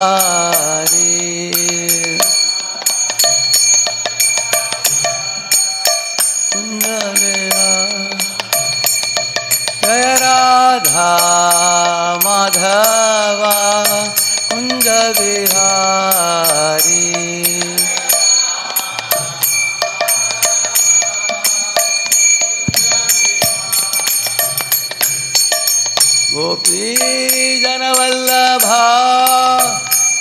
Hare Kunda Vihari Jaya Radha Madhava Kunda Vihari Gopi Jana Vallabha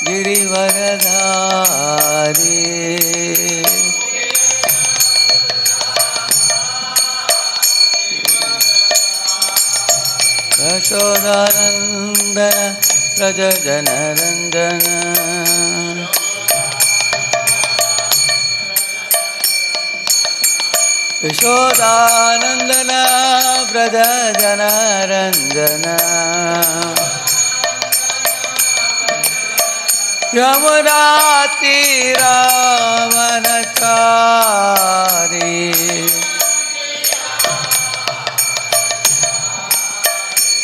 Girivaradhari Yashodanandana Raja Janarandana Yashodanandana Raja Janarandana Yamuna Tira Vanachari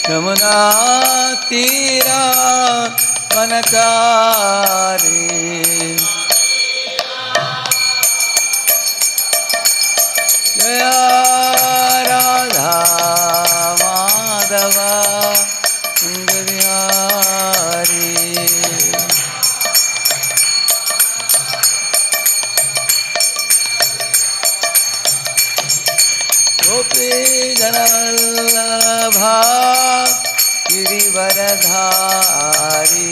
Yamuna Tira Vanachari Jaya Radha Madhava Kunda Vihari Gopi Jana Vallabha Girivaradhari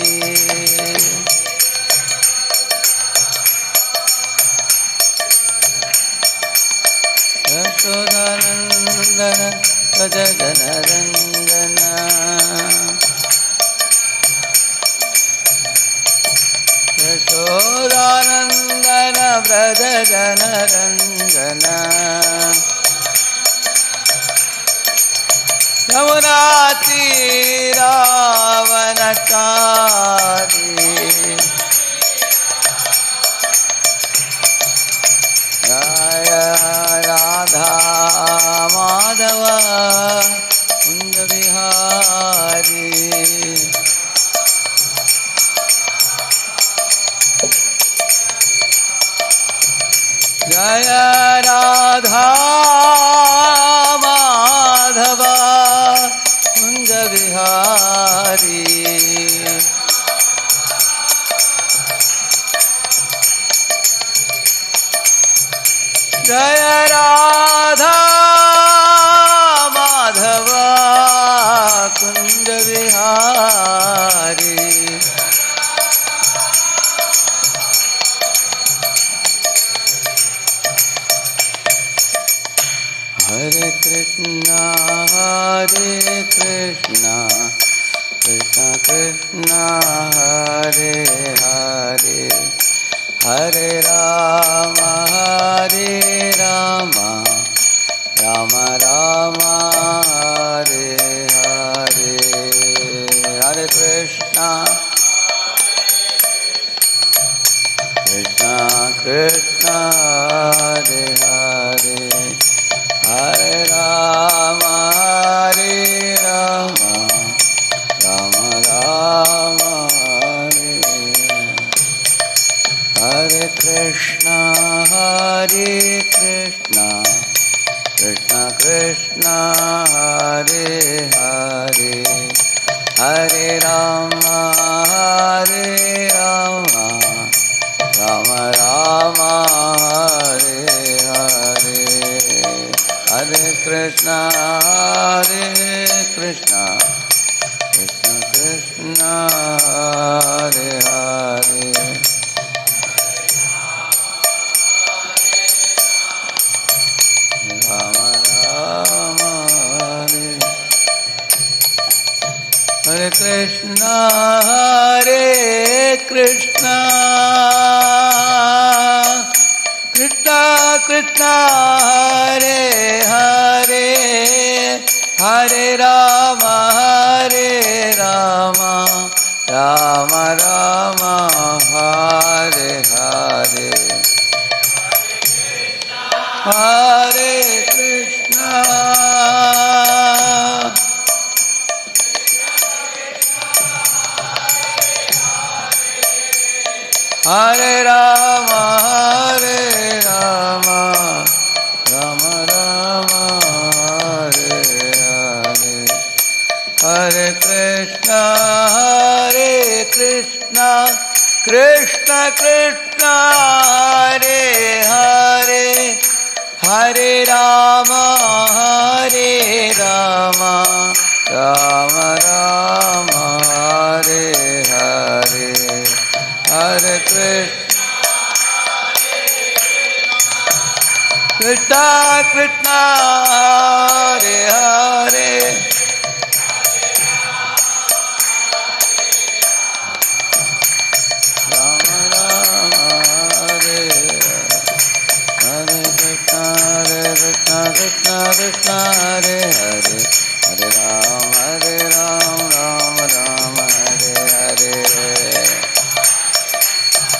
Yashodanandana Raja Janarandana Yashodanandana Raja Janarandana Yamuna Tira Vanachari Jaya Radha Madhava Kunda Vihari Jaya Radha Madhava Kunda Vihari Jaya Radha Madhava Kunda Vihari Hare Krishna Hare Krishna Krishna Krishna Hare Hare Hare Rama Hare Rama Rama Rama Hare Hare Hare Krishna Krishna Krishna Hare Hare Hare Rama Hare Rama Rama Rama Hare Hare Krishna Hare Krishna Krishna Krishna Hare Hare Hare Rama Hare Rama Rama Rama Hare Hare Hare Krishna Hare Krishna Krishna Krishna Hare Hare Rama Rama Hare Hare Krishna Hare Krishna Krishna Krishna Hare Hare Hare Rama Hare Rama Rama Rama Hare Hare Hare Krishna Hare Rama, Hare Rama, Rama Rama, Hare Hare, Hare Krishna, Hare Krishna, Krishna Krishna, Hare Hare, Hare Rama, Hare Rama, Rama Rama, Hare Hare, Hare Krishna, Krishna Krishna, Hare Hare, Rama Rama, Hare Hare, Hare Krishna, Krishna Krishna, Hare Hare, Hare Rama, Rama Rama, Hare Hare,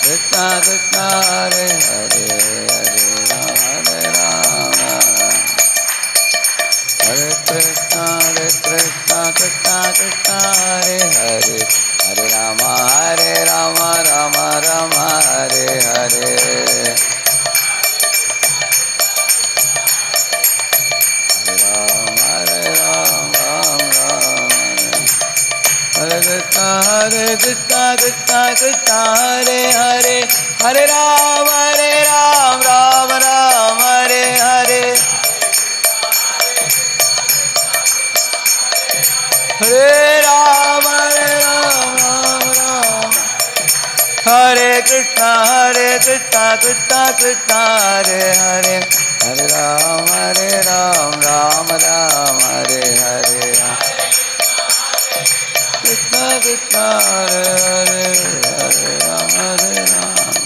Krishna Krishna, Hare Hare, Hare Rama, Hare Krishna, Krishna Krishna, Hare Hare, Hare Rama, Rama Rama, Hare Hare, Hare Rama, Hare Krishna, Krishna Krishna, Hare Hare, Hare Rama, Rama Rama, Hare Hare, Hare Rama, Hare Krishna, Krishna Krishna, Hare Hare, Hare Rama, Rama Rama, Hare Hare, Krishna Krishna, Hare Hare, Hare Rama,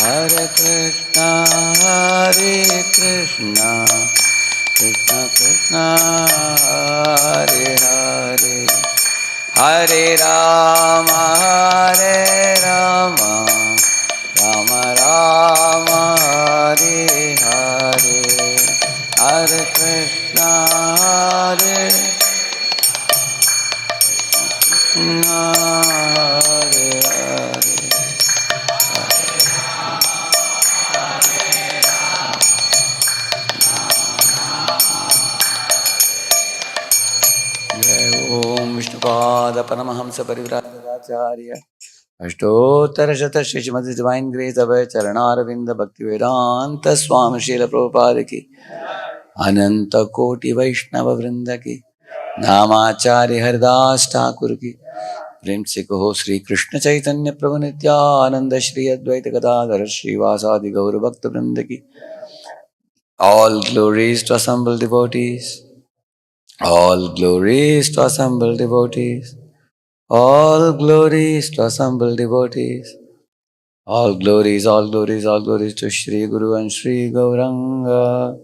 Hare Krishna, Hare Krishna, Krishna Krishna, Hare Hare, Hare Rama, Rama Rama, Hare Hare, Hare Krishna, Hare Krishna, Hare Hare, Om Vishnupada Paramahamsa Parivrajacharya Ashtotara Shata Shri Srimati Divine Grace Abhay Charanaaravinda Bhakti Vedanta Swami Srila Prabhupada ki Ananta Koti Vaishnava Vrinda ki Namacharya Haridas Thakur ki Prem se kaho Shri Krishna Chaitanya Prabhu Nityananda Shri Advaita Gadadhara Shri Vasadi Gaura Bhakta Vrinda ki All glories to assembled devotees. All glories to assembled devotees. All glories to assembled devotees. All glories to Shri Guru and Shri Gauranga.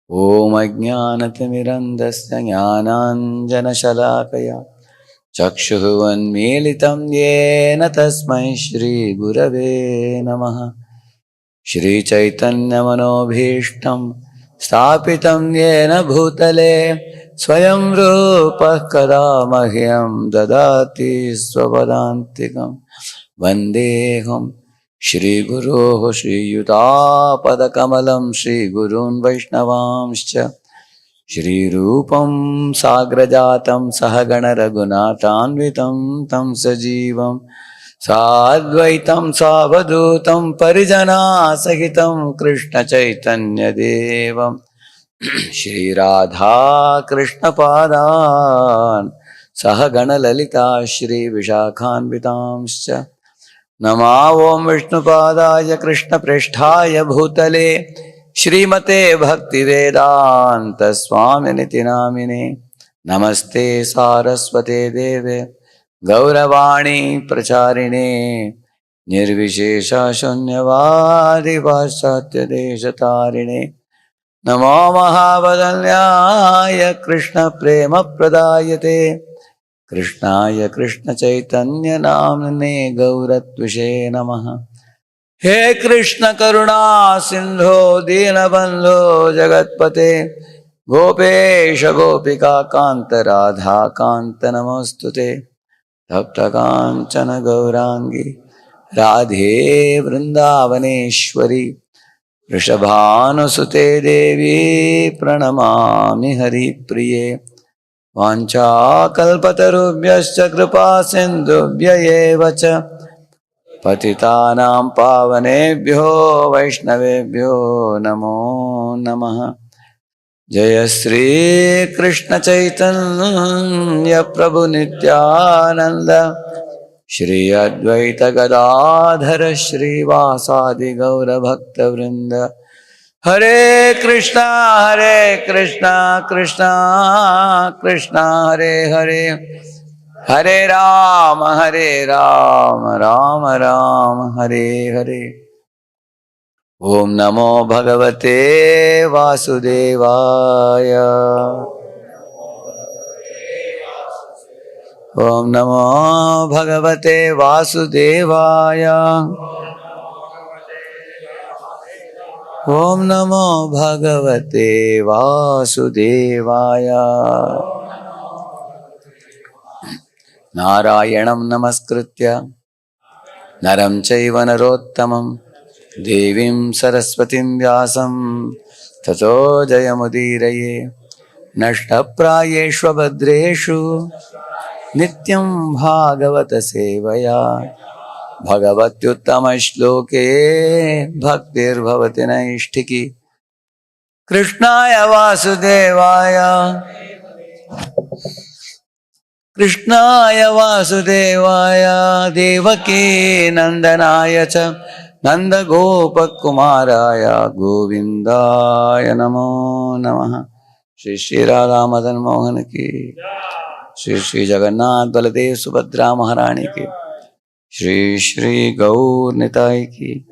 Om Ajnanatimirandasya Jnananjana Shalakaya Chakshuvanmilitam Yena Tasmai Shri Gurave Namaha. Shri Chaitanya Manobhishtam Sthapitam Yena Bhutale Swayam Rupa Kada Mahyam Dadati Swavadantikam Vandeham Shri Guru Shri Yuta Padakamalam Shri Gurun Vaishnavamscha Shri Rupam Sagrajatam Sahagana Raghunatanvitam Tam Sajivam Sadvaitam Savadutam Parijana Sahitam Krishna Chaitanya Devam Shri Radha Krishna Padan Sahagana Lalita Shri Vishakhanvitamscha Namavom Vishnu Padaya Krishna Pristhaya Bhutale Shrimate Bhakti Vedanta Swami Niti Namine Namaste Saraswate Deve Gauravani Pracharine Nirvishesha Shunyavadi Vasatyade Deshatarine Namo Mahavadanyaya Krishna Prema Pradayate Krishnaya Krishna Chaitanya Namne Gauratvishe Namaha. He Krishna Karuna Sindho Dinabandho Jagatpate Gopesha Gopika Kanta Radha Kanta Namostute Taptakanchana Gaurangi Radhe Vrindavaneshwari Vrishabhanusute Devi Pranamami Hari Priye Vanchakalpatarubhyascha Kripa Sindhubhya Evacha Patitanam Pavanebhyo Vaishnavebhyo Namo Namaha Jaya Sri Krishna Chaitanya Prabhu Nityananda Shri Advaita Gadadhara Shri Vasadi Gaura Bhakta Vrinda Hare Krishna Krishna Krishna Hare Hare Hare Rama Rama Rama Hare Hare Om Namo Bhagavate Vasudevaya Om Namo Bhagavate Vasudevaya Om Namo Bhagavate Vasudevaya Narayanam Namaskritya Naram Chaiva Narottamam Devim Saraswatim Vyasam Tato Jayamudiraye Nashtaprayeshva Bhadreshu Nityam Bhagavata Sevaya Bhagavatyuttama Shloke Bhaktir Bhavati Naishtiki Krishnaya Vasudevaya Krishnaya Vasudevaya Devaki Nandanaya Cha Nanda Gopa Kumaraya Govindaya Namo Namaha Shri Shri Radha Madan Mohan Ki Shri Shri Jagannath Baladev Subhadra Maharani Ki Shri Shri Gaur Nitai Ki.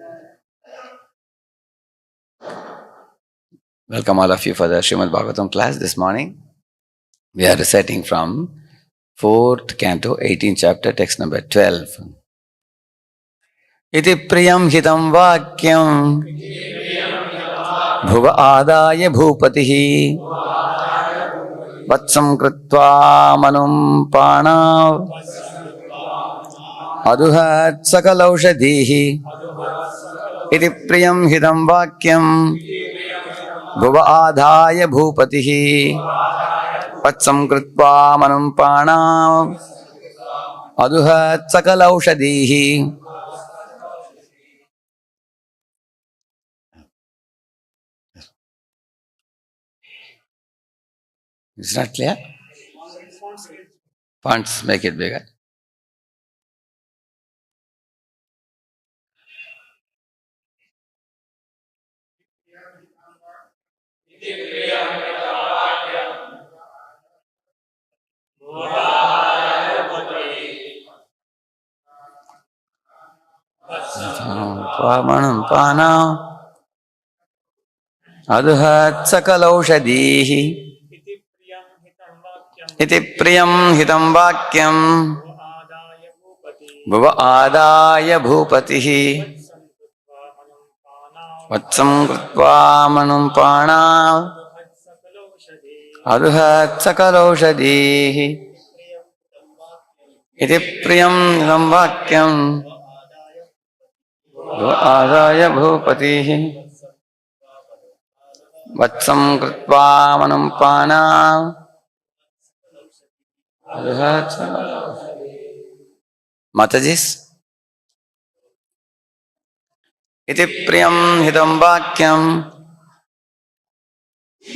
Welcome all of you for the Srimad Bhagavatam class this morning. We are reciting from 4th canto, 18th chapter, text number 12. Iti priyam hitam vakyam bhuva adaya bhupatihi vatsam kritva manum panav aduhat sakalaushadhihi. Iti priyam hitam vakyam bhuva adaya bhupatihi vatsam kritva manum panav aduhat sakalaushadhihi. It's not clear? Fonts, make it bigger. Manum panav aduhat sakalaushadhihi. Iti priyam hitam vakyam bhuva adaya bhupatihi vatsam kritva manum panav aduhat sakalaushadhihi. Iti priyam hitam vakyam bhuva adaya bhupatihi vatsam kritva manum panav aduhat sakalaushadhihi. Matajis. Iti priyam hitam vakyam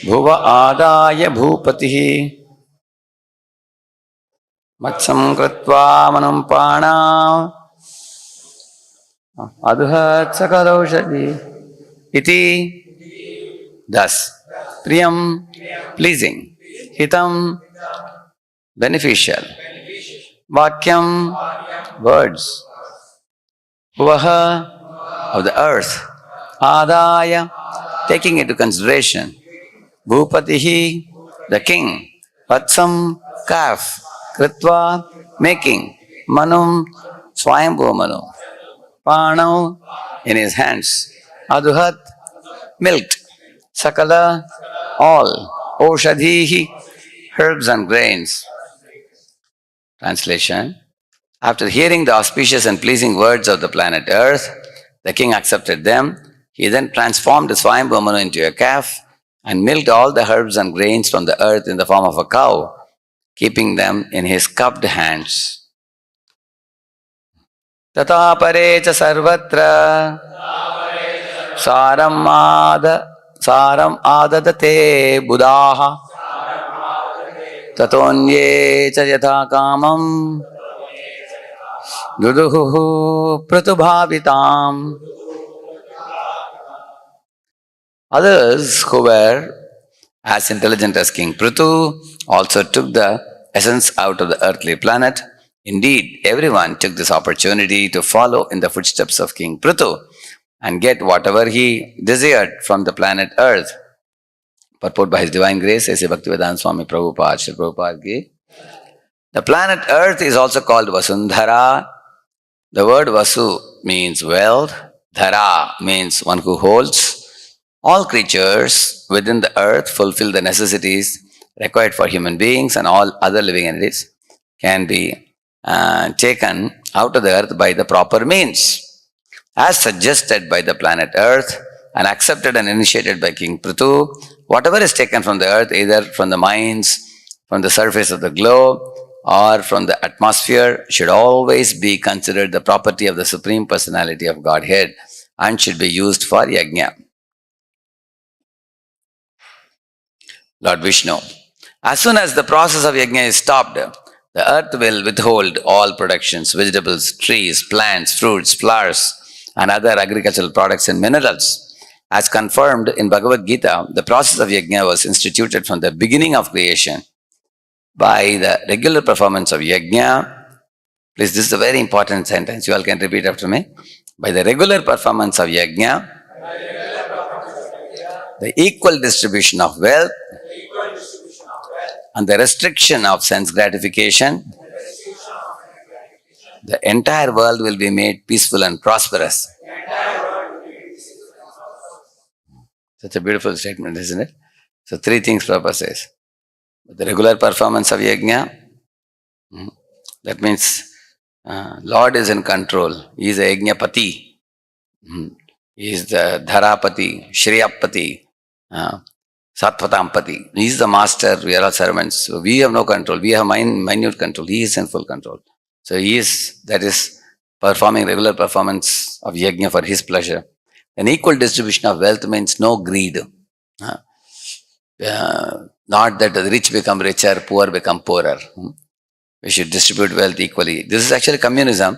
bhuva adaya bhupatihi vatsam kritva manum panav aduhat sakalaushadhihi. Iti, thus, priyam, pleasing, hitam, beneficial, vakyam, words, bhuvaha, of the earth, adaya, taking into consideration, bhupatihi, the king, vatsam, calf, kritva, making, manum, swayambhu manu, panav, in his hands, aduhat, milked, sakala, all, oshadhihi, herbs and grains. Translation: After hearing the auspicious and pleasing words of the planet Earth, the king accepted them. He then transformed Swayambhu Manu into a calf and milked all the herbs and grains from the earth in the form of a cow, keeping them in his cupped hands. Tata pare cha sarvatra saram adadate buddhaha tatonye cha yatha kamam duduhu pratubhavitam. Others who were as intelligent as King Prithu also took the essence out of the earthly planet. Indeed, everyone took this opportunity to follow in the footsteps of King Prithu and get whatever he desired from the planet Earth. Purport by His Divine Grace, A.C. Bhaktivedanta Swami Prabhupada, Shri Prabhupada Ki. The planet Earth is also called Vasundhara. The word Vasu means wealth, Dhara means one who holds. All creatures within the earth fulfill the necessities required for human beings, and all other living entities can be taken out of the earth by the proper means. As suggested by the planet Earth and accepted and initiated by King Prithu, whatever is taken from the earth, either from the mines, from the surface of the globe, or from the atmosphere, should always be considered the property of the Supreme Personality of Godhead and should be used for yajna. Lord Vishnu. As soon as the process of yajna is stopped, the earth will withhold all productions, vegetables, trees, plants, fruits, flowers, and other agricultural products and minerals. As confirmed in Bhagavad Gita, the process of yajna was instituted from the beginning of creation. By the regular performance of yajna, please, this is a very important sentence, you all can repeat after me. By the regular performance of yajna, the equal distribution of wealth and the restriction of sense gratification, the entire world will be made peaceful and prosperous. Such a beautiful statement, isn't it? So, three things Prabhupada says. The regular performance of yajna, that means Lord is in control. He is a yajnapati. He is the dharapati, shriyapati, satvatampati. He is the master, we are all servants. So we have no control. We have minute control. He is in full control. So he is, that is, performing regular performance of yajna for his pleasure. An equal distribution of wealth means no greed. Not that the rich become richer, poor become poorer. We should distribute wealth equally. This is actually communism,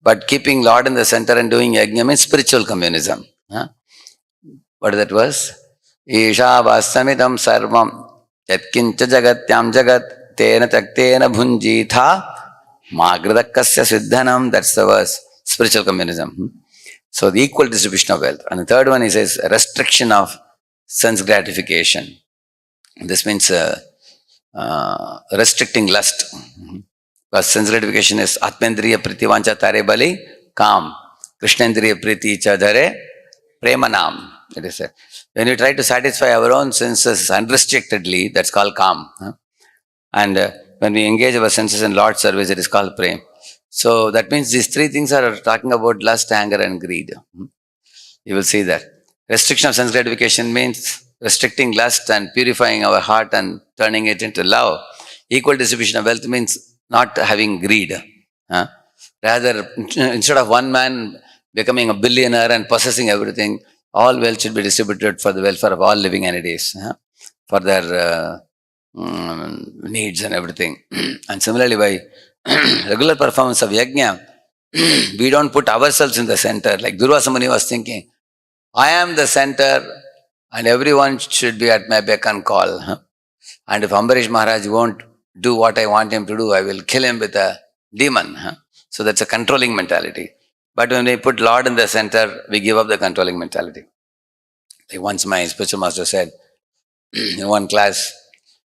but keeping Lord in the center and doing yajna means spiritual communism. What that was? Isha vasamidam sarvam yatkincha jagatyam jagat tena taktena bhunjitha magradakasya siddhanam. That's the verse. Spiritual communism. So the equal distribution of wealth. And the third one, he says, restriction of sense gratification. This means restricting lust. Because sense gratification is Atmendriya Priti Vancha Tare Bali Kam. Krishnendriya Priti Chadare Premanam. It is said. When we try to satisfy our own senses unrestrictedly, that's called Kam. And when we engage our senses in Lord's service, it is called Prem. So that means these three things are talking about lust, anger, and greed. You will see that. Restriction of sense gratification means restricting lust and purifying our heart and turning it into love. Equal distribution of wealth means not having greed. Rather, instead of one man becoming a billionaire and possessing everything, all wealth should be distributed for the welfare of all living entities, for their needs and everything. And similarly, by regular performance of yajna, we don't put ourselves in the center. Like Durvasa Muni was thinking, I am the center and everyone should be at my beck and call. And if Ambarish Maharaj won't do what I want him to do, I will kill him with a demon. So that's a controlling mentality. But when we put Lord in the center, we give up the controlling mentality. Like once my spiritual master said in one class,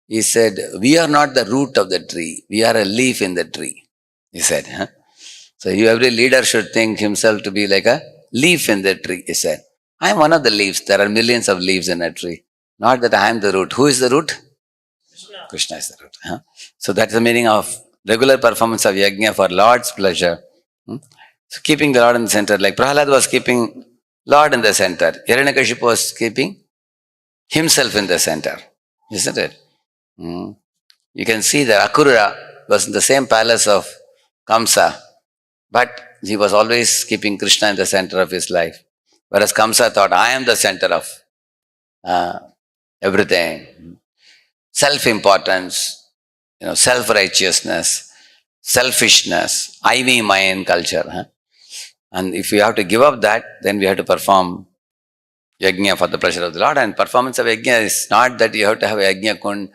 he said, we are not the root of the tree, we are a leaf in the tree, he said. So every leader should think himself to be like a leaf in the tree, he said. I am one of the leaves. There are millions of leaves in a tree. Not that I am the root. Who is the root? Krishna is the root. So that's the meaning of regular performance of yajna for Lord's pleasure. So keeping the Lord in the center, like Prahalad was keeping Lord in the center. Hiranyakashipu was keeping himself in the center, isn't it? You can see that Akurura was in the same palace of Kamsa, but he was always keeping Krishna in the center of his life. Whereas Kamsa thought, I am the center of everything. Self-importance, self-righteousness, selfishness, I, me, mine culture. And if we have to give up that, then we have to perform yajna for the pleasure of the Lord. And performance of yajna is not that you have to have a yajna kund,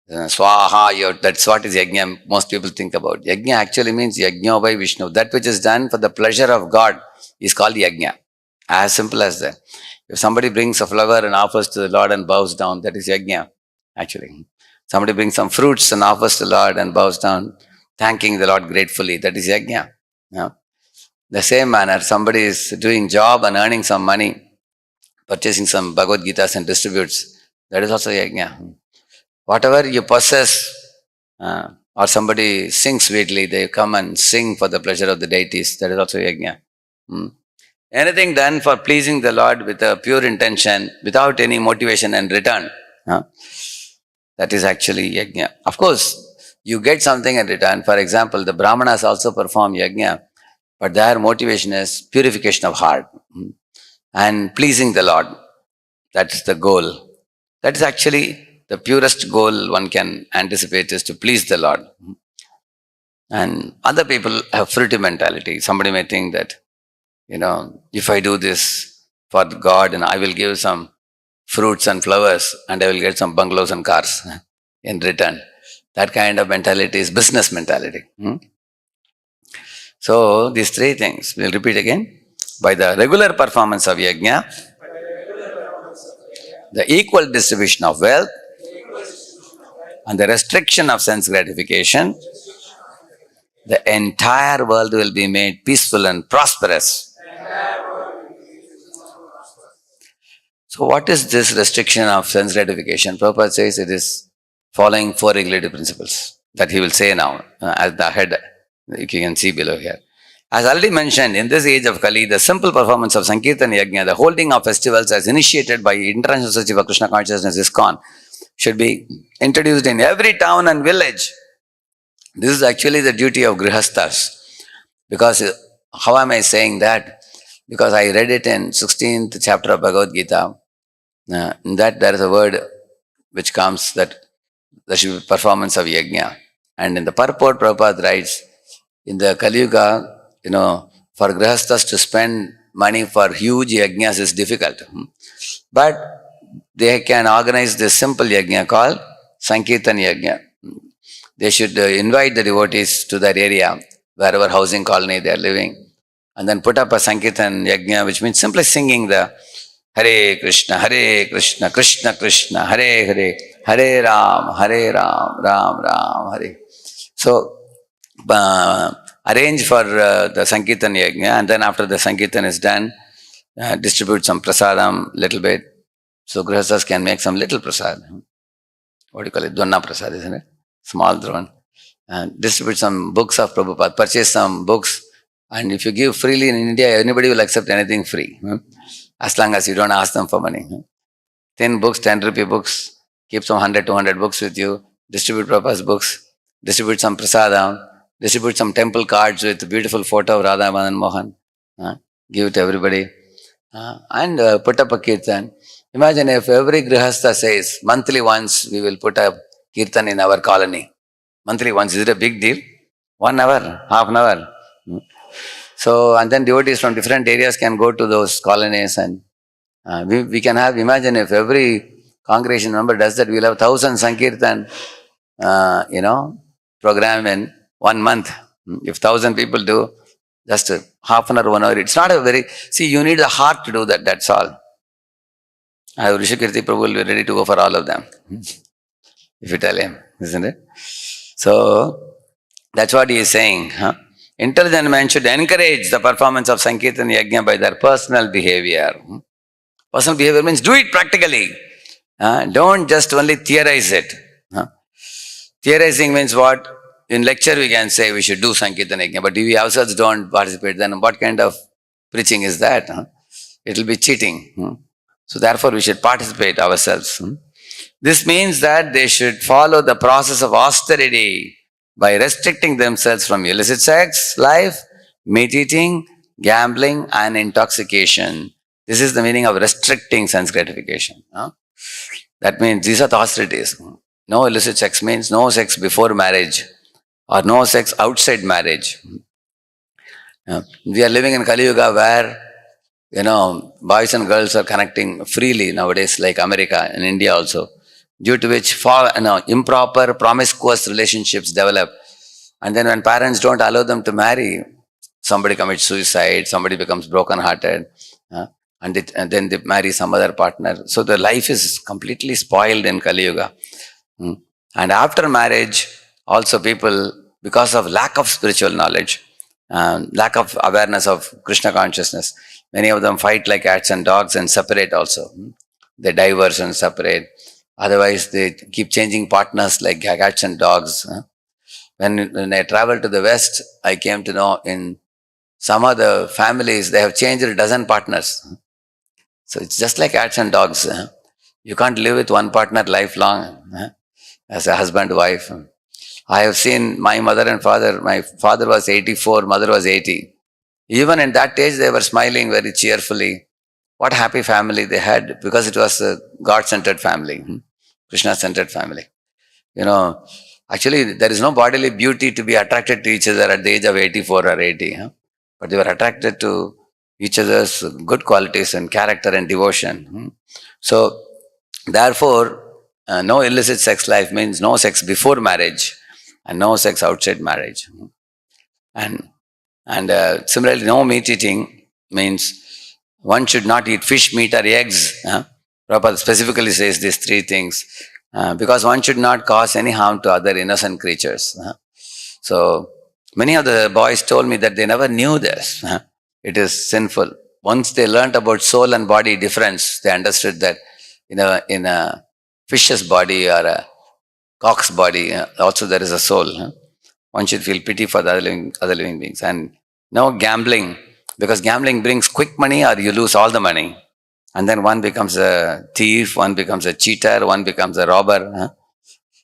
swaha, that's what is yajna most people think about. Yajna actually means yajna by Vishnu. That which is done for the pleasure of God is called yajna. As simple as that. If somebody brings a flower and offers to the Lord and bows down, that is yajna, actually. Somebody brings some fruits and offers to the Lord and bows down, thanking the Lord gratefully, that is yajna. The same manner, somebody is doing job and earning some money, purchasing some Bhagavad Gitas and distributes, that is also yajna. Whatever you possess, or somebody sings sweetly, they come and sing for the pleasure of the deities, that is also yajna. Anything done for pleasing the Lord with a pure intention, without any motivation and return, that is actually yajna. Of course, you get something in return. For example, the Brahmanas also perform yajna, but their motivation is purification of heart and pleasing the Lord. That is the goal. That is actually the purest goal one can anticipate, is to please the Lord. And other people have fruity mentality. Somebody may think that, if I do this for God, and I will give some fruits and flowers and I will get some bungalows and cars in return. That kind of mentality is business mentality. So these three things, we'll repeat again. By the regular performance of yajna, the equal distribution of wealth, and the restriction of sense gratification, the entire world will be made peaceful and prosperous. So what is this restriction of sense gratification? Prabhupada says it is following four regulative principles that he will say now as the head. You can see below here. As already mentioned, in this age of Kali, the simple performance of Sankirtan Yajna, the holding of festivals as initiated by International Society for Krishna Consciousness, ISKCON, should be introduced in every town and village. This is actually the duty of Grihasthas. Because, how am I saying that? Because I read it in 16th chapter of Bhagavad Gita. In that there is a word which comes that there should be performance of Yajna. And in the purport, Prabhupada writes, in the Kali Yuga, for Grihasthas to spend money for huge yajnas is difficult. But they can organize this simple yajna called Sankirtan Yajna. They should invite the devotees to their area, wherever housing colony they are living, and then put up a Sankirtan Yajna, which means simply singing the Hare Krishna, Krishna Krishna, Hare Hare, Hare Ram, Ram Ram, Hare. So, arrange for the Sankirtan Yajna, and then after the Sankirtan is done, distribute some prasadam, little bit. So Grihasthas can make some little prasad. What do you call it? Donna prasad, isn't it? Small one. And distribute some books of Prabhupada, purchase some books, and if you give freely in India, anybody will accept anything free. As long as you don't ask them for money. 10 books, 10 rupee books, keep some 100, 200 books with you, distribute Prabhupada's books, distribute some prasadam, distribute some temple cards with a beautiful photo of Radha Madan Mohan, give it to everybody, and put up a kirtan. Imagine if every grihastha says, monthly once we will put a kirtan in our colony. Monthly once, is it a big deal? 1 hour, half an hour. So, and then devotees from different areas can go to those colonies, and we can have, imagine if every congregation member does that, we'll have 1,000 Sankirtan, program in 1 month. If 1,000 people do, just half an hour, 1 hour, it's not a very, see, you need the heart to do that, that's all. Rishikirti Prabhu will be ready to go for all of them, if you tell him, isn't it? So, that's what he is saying. Intelligent men should encourage the performance of Sankirtan Yajna by their personal behavior. Personal behavior means do it practically. Don't just only theorize it. Theorizing means what? in lecture we can say we should do Sankirtan Yajna, but if we ourselves don't participate, then what kind of preaching is that? It will be cheating. So therefore we should participate ourselves. This means that they should follow the process of austerity by restricting themselves from illicit sex, life, meat eating, gambling, and intoxication. This is the meaning of restricting sense gratification. That means these are the austerities. No illicit sex means no sex before marriage or no sex outside marriage. We are living in Kali Yuga where, boys and girls are connecting freely nowadays, like America and India also, due to which improper, promiscuous relationships develop. And then when parents don't allow them to marry, somebody commits suicide, somebody becomes broken-hearted, and then they marry some other partner. So the life is completely spoiled in Kali Yuga. And after marriage, also people, because of lack of spiritual knowledge, lack of awareness of Krishna consciousness, many of them fight like cats and dogs and separate also. They divorce and separate. Otherwise, they keep changing partners like cats and dogs. When I traveled to the West, I came to know in some of the families, they have changed a dozen partners. So it's just like cats and dogs. You can't live with one partner lifelong as a husband, wife. I have seen my mother and father. My father was 84, mother was 80. Even in that age, they were smiling very cheerfully. What happy family they had, because it was a God-centered family, Krishna-centered family. Actually, there is no bodily beauty to be attracted to each other at the age of 84 or 80. But they were attracted to each other's good qualities and character and devotion. So, therefore, no illicit sex life means no sex before marriage and no sex outside marriage. And similarly, no meat eating means one should not eat fish, meat or eggs. Prabhupada specifically says these three things because one should not cause any harm to other innocent creatures. So many of the boys told me that they never knew this. It is sinful. Once they learnt about soul and body difference, they understood that in a fish's body or a cock's body, also there is a soul. One should feel pity for the other living beings. And no gambling, because gambling brings quick money or you lose all the money. And then one becomes a thief, one becomes a cheater, one becomes a robber.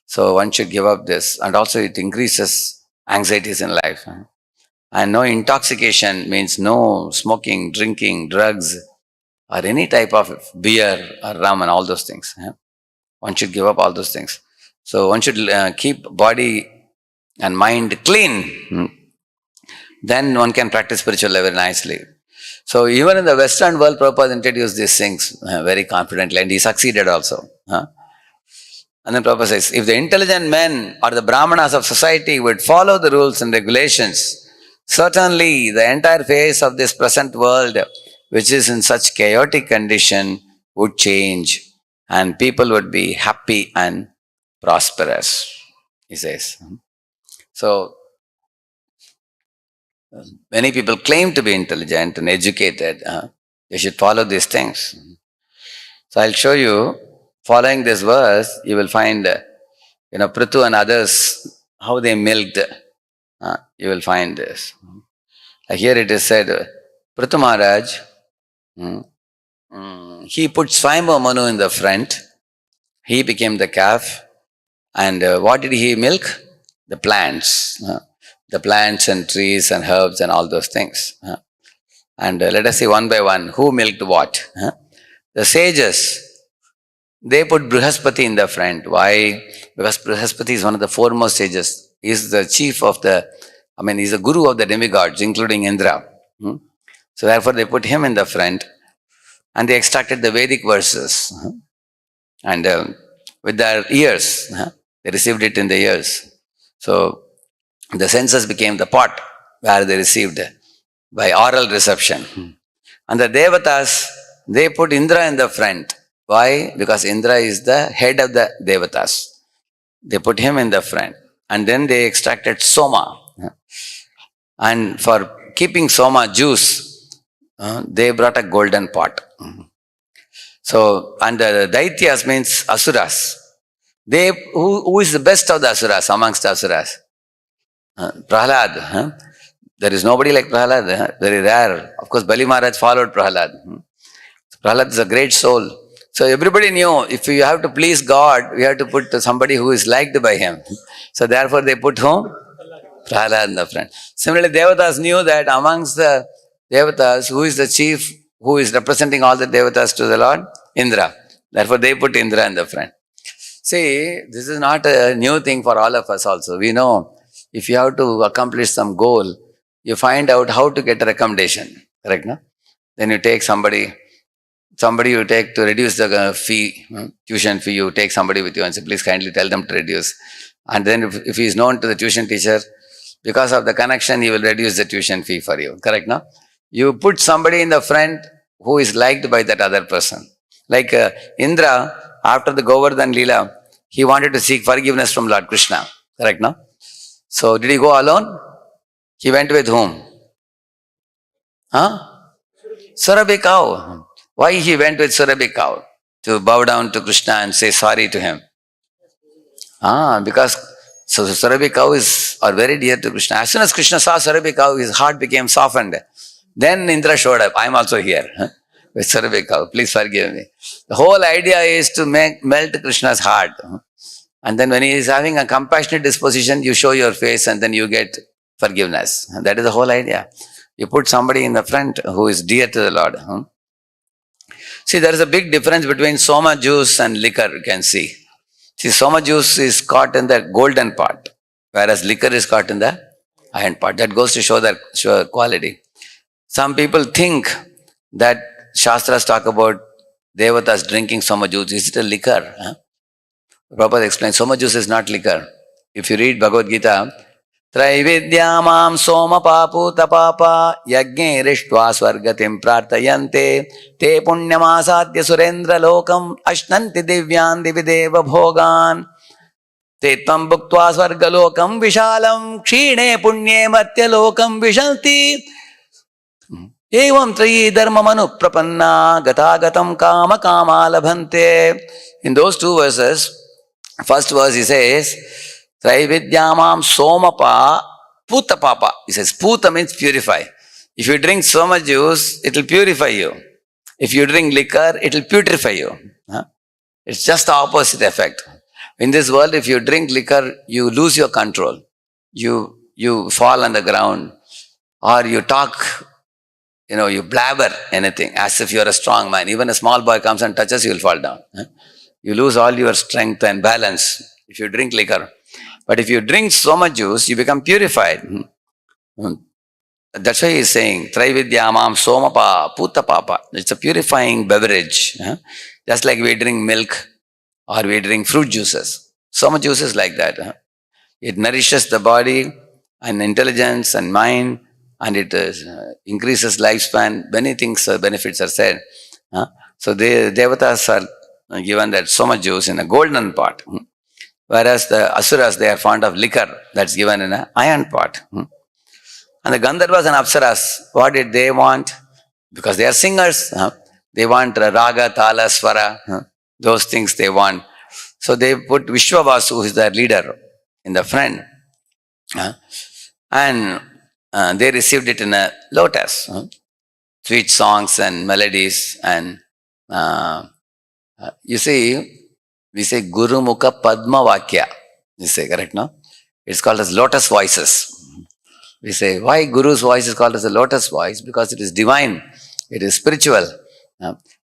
So one should give up this. And also it increases anxieties in life. And no intoxication means no smoking, drinking, drugs, or any type of beer or rum and all those things. One should give up all those things. So one should keep body and mind clean. Then one can practice spiritual life very nicely. So even in the Western world, Prabhupada introduced these things very confidently, and he succeeded also. And then Prabhupada says, if the intelligent men or the Brahmanas of society would follow the rules and regulations, certainly the entire face of this present world, which is in such chaotic condition, would change and people would be happy and prosperous, he says. So, many people claim to be intelligent and educated. They should follow these things. So I'll show you, following this verse, you will find, Prithu and others, how they milked. You will find this. Here it is said, Prithu Maharaj, he put Swayambhu Manu in the front. He became the calf. And what did he milk? The plants. The plants and trees and herbs and all those things. And let us see one by one, who milked what? The sages, they put Brihaspati in the front. Why? Because Brihaspati is one of the foremost sages. He is the chief of he's the guru of the demigods, including Indra. So therefore they put him in the front and they extracted the Vedic verses. And with their ears, they received it in the ears. So the senses became the pot where they received by oral reception. And the Devatas, they put Indra in the front. Why? Because Indra is the head of the Devatas. They put him in the front. And then they extracted Soma. And for keeping Soma juice, they brought a golden pot. So, and the Daityas means Asuras. Who is the best of the Asuras amongst the Asuras? Prahlad. There is nobody like Prahlad. Very rare. Of course, Bali Maharaj followed Prahlad. Prahlad is a great soul. So everybody knew if you have to please God, we have to put somebody who is liked by him. So therefore they put whom? Prahlad in the front. Similarly, Devatas knew that amongst the Devatas, who is the chief, who is representing all the Devatas to the Lord? Indra. Therefore they put Indra in the front. See, this is not a new thing for all of us also. We know if you have to accomplish some goal, you find out how to get a recommendation. Correct, no? Then you take somebody you take to reduce the fee, tuition fee, you take somebody with you and say, please kindly tell them to reduce. And then if he is known to the tuition teacher, because of the connection, he will reduce the tuition fee for you. Correct, no? You put somebody in the front who is liked by that other person. Like Indra, after the Govardhan Leela, he wanted to seek forgiveness from Lord Krishna. Correct, no? So did he go alone? He went with whom? Surabhi cow. Why he went with Surabhi cow? To bow down to Krishna and say sorry to him. Because Surabhi cow are very dear to Krishna. As soon as Krishna saw Surabhi cow, his heart became softened. Then Indra showed up. I am also here with Surabhi cow. Please forgive me. The whole idea is to melt Krishna's heart. And then when he is having a compassionate disposition, you show your face and then you get forgiveness. And that is the whole idea. You put somebody in the front who is dear to the Lord. See, there is a big difference between soma juice and liquor, you can see. See, soma juice is caught in the golden part, whereas liquor is caught in the iron part. That goes to show quality. Some people think that Shastras talk about Devatas drinking soma juice. Is it a liquor? Prabhupada explains, soma juice is not liquor. If you read Bhagavad Gita, Traividyamam soma papu tapapa yajne rishtva swargatim prartayante te punyamasadya surendra lokam ashnanti divyan divideva bhogan te tvam bhuktva swargalokam vishalam kshine punye matya lokam vishanti evam trayi dharmamanu prapanna gatagatam kama kama labhante. In those two verses, first verse he says, Traividyamam somapa puta papa. He says, puta means purify. If you drink soma juice, it will purify you. If you drink liquor, it will putrefy you. It's just the opposite effect. In this world, if you drink liquor, you lose your control. You fall on the ground, or you talk, you blabber anything as if you're a strong man. Even a small boy comes and touches, you will fall down. You lose all your strength and balance if you drink liquor. But if you drink soma juice, you become purified. That's why he is saying, Traividyamam somapa puta papa. It's a purifying beverage. Just like we drink milk or we drink fruit juices. Soma juice is like that. It nourishes the body and intelligence and mind, and it increases lifespan. Many things, benefits are said. So the Devatas are given that soma juice in a golden pot. Whereas the Asuras, they are fond of liquor, that's given in an iron pot. And the Gandharvas and Apsaras, what did they want? Because they are singers. They want raga, tala, swara, those things they want. So they put Vishwavasu, who is their leader, in the front. And they received it in a lotus. Sweet songs and melodies. And you see, we say Guru Mukha Padma Vakya. You say, correct, no? It's called as lotus voices. We say, why Guru's voice is called as a lotus voice? Because it is divine. It is spiritual.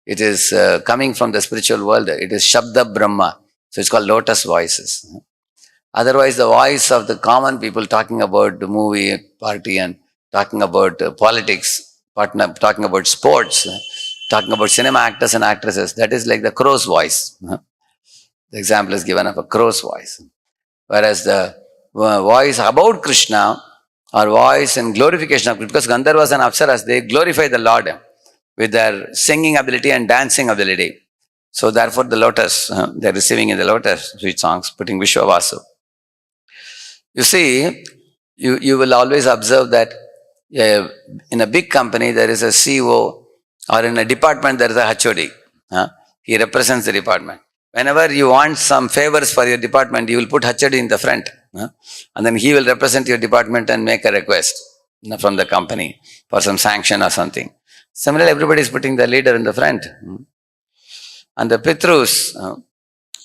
It is coming from the spiritual world. It is Shabda Brahma. So it's called lotus voices. Otherwise, the voice of the common people talking about the movie party and talking about politics, talking about sports, talking about cinema actors and actresses, that is like the crow's voice. The example is given of a crow's voice. Whereas the voice about Krishna or voice in glorification of Krishna, because Gandharvas and Apsaras, they glorify the Lord with their singing ability and dancing ability. So therefore the lotus, they're receiving in the lotus sweet songs, putting Vishwavasu. You see, you will always observe that in a big company there is a CEO, or in a department there is a HOD. He represents the department. Whenever you want some favors for your department, you will put HOD in the front. And then he will represent your department and make a request from the company for some sanction or something. Similarly, everybody is putting the leader in the front. And the Pitrus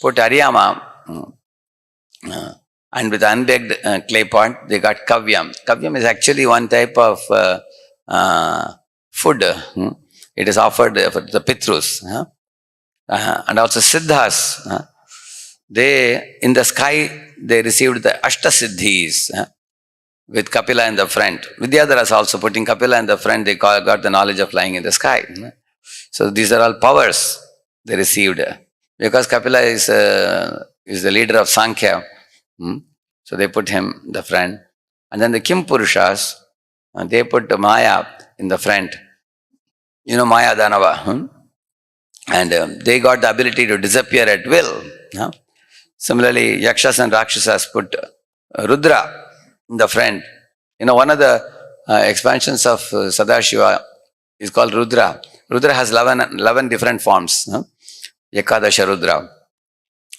put Ariyama, and with unbaked clay pot, they got kavyam. Kavyam is actually one type of food. It is offered for the Pitrus. And also Siddhas. They, in the sky, they received the Ashtasiddhis with Kapila in the front. Vidyadharas also putting Kapila in the front, they got the knowledge of flying in the sky. So these are all powers they received. Because Kapila is the leader of Sankhya. So they put him in the front. And then the Kim Purushas, they put Maya in the front. You know Maya Danava. And they got the ability to disappear at will. Similarly, Yakshas and Rakshasas put Rudra in the front. You know, one of the expansions of Sadashiva is called Rudra. Rudra has 11 different forms. Ekadasha Rudra.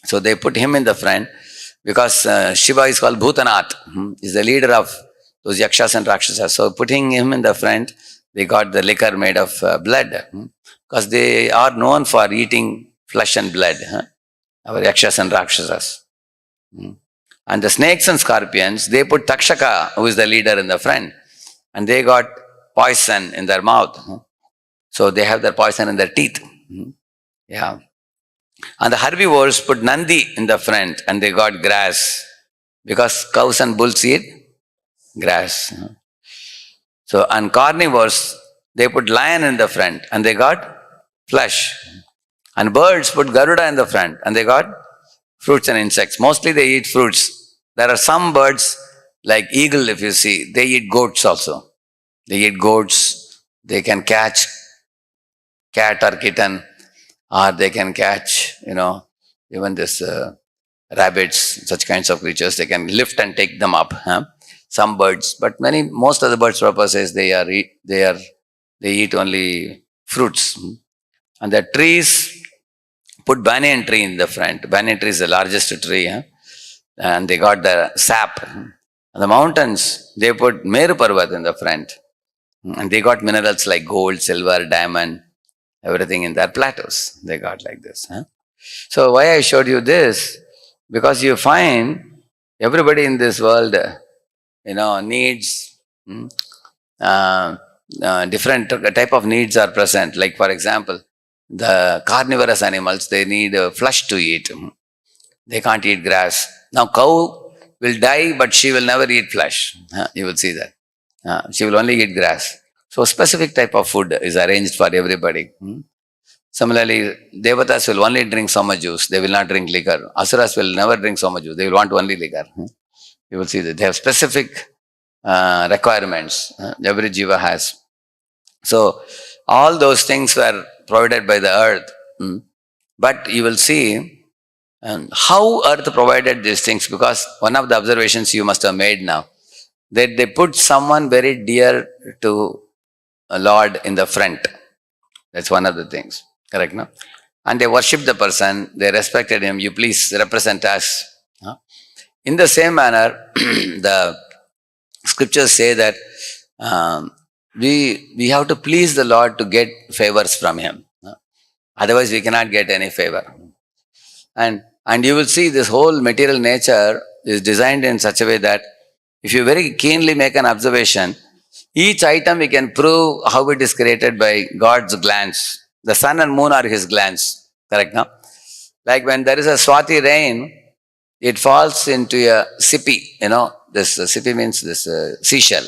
So they put him in the front because Shiva is called Bhutanath. He's the leader of those Yakshas and Rakshasas. So putting him in the front, they got the liquor made of blood. Because they are known for eating flesh and blood, our Yakshas and Rakshasas. And the snakes and scorpions, they put Takshaka, who is the leader, in the front. And they got poison in their mouth. So they have their poison in their teeth. Yeah. And the herbivores put Nandi in the front and they got grass. Because cows and bulls eat grass. So, and carnivores, they put lion in the front and they got flesh. And birds put Garuda in the front and they got fruits and insects. Mostly they eat fruits. There are some birds like eagle, if you see, they eat goats also. They eat goats. They can catch cat or kitten, or they can catch, even this rabbits, such kinds of creatures. They can lift and take them up. Some birds, but most of the birds' purpose is they eat only fruits. And the trees put banyan tree in the front. Banyan tree is the largest tree, and they got the sap. And the mountains, they put Meru Parvat in the front, and they got minerals like gold, silver, diamond, everything in their plateaus. They got like this. So why I showed you this? Because you find everybody in this world, needs different type of needs are present. Like for example, the carnivorous animals, they need flesh to eat. They can't eat grass. Now cow will die, but she will never eat flesh. You will see that. She will only eat grass. So specific type of food is arranged for everybody. Similarly, Devatas will only drink Soma juice. They will not drink liquor. Asuras will never drink Soma juice. They will want only liquor. You will see that. They have specific requirements. Every jiva has. So all those things were provided by the earth. But you will see how earth provided these things, because one of the observations you must have made now, that they put someone very dear to a Lord in the front. That's one of the things. Correct, no? And they worshipped the person, they respected him. You please represent us. In the same manner, the scriptures say that we have to please the Lord to get favors from him. Otherwise, we cannot get any favor. And you will see this whole material nature is designed in such a way that if you very keenly make an observation, each item we can prove how it is created by God's glance. The sun and moon are his glance. Correct, no? Like when there is a Swati rain, it falls into a sipi. This sipi means this seashell.